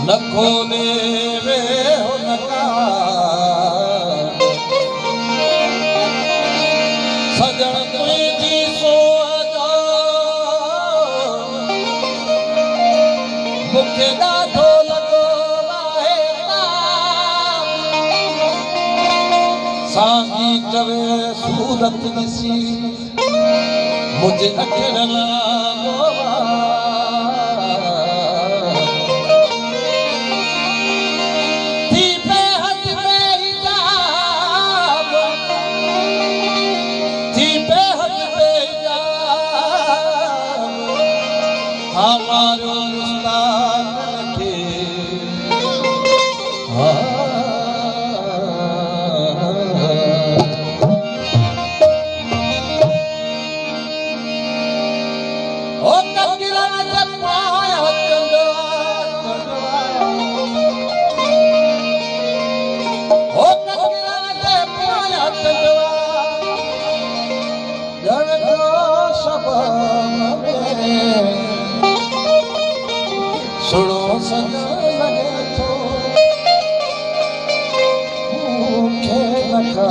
नखो ने वे हो नका सजण तुझी सोचा मुखे ॾाढो लॻो आहे सांगी चवे सूरत ॾिसी मुझे अखियुनि लाॻो हमारो मुस्तान के ओ ककिरन से पाया ओ ककिरन से पाया जन को शबन में सुनो सजन लगे तो मुखे नखा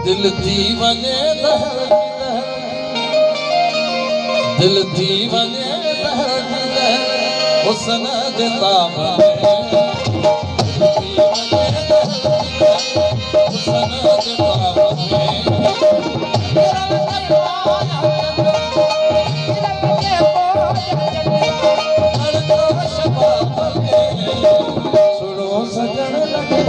दिल थी वञे दिल थी वञे हुस्न जे ताब सुनो सजन लगे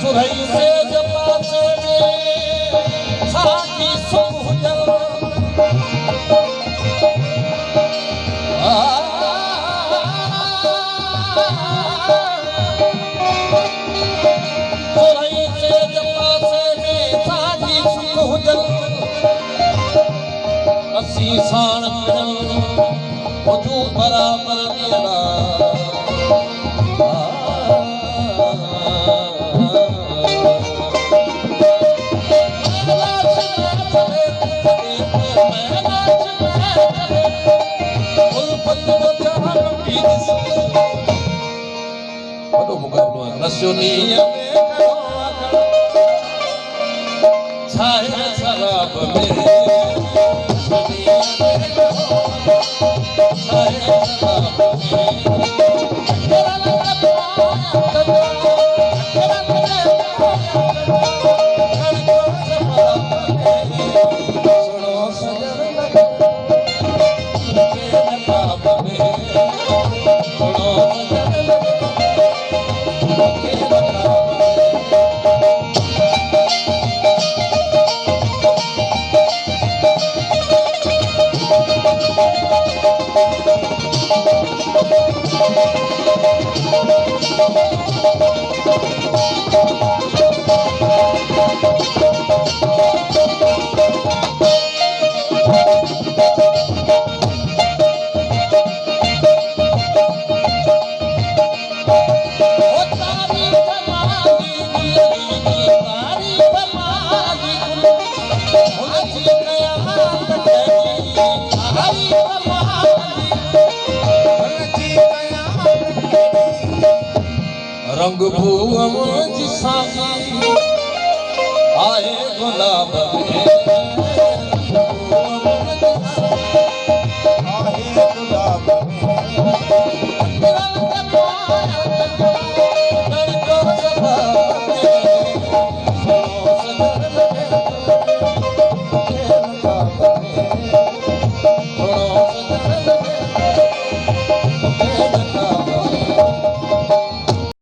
सुरई से जपासे में साकी सुहुजल सुरई से जपासे में साकी सुहुजल असी साण वजू बराबर नियरा रसोनिया में छाए शराब रंग भुवन जी साजी आए गुलाब के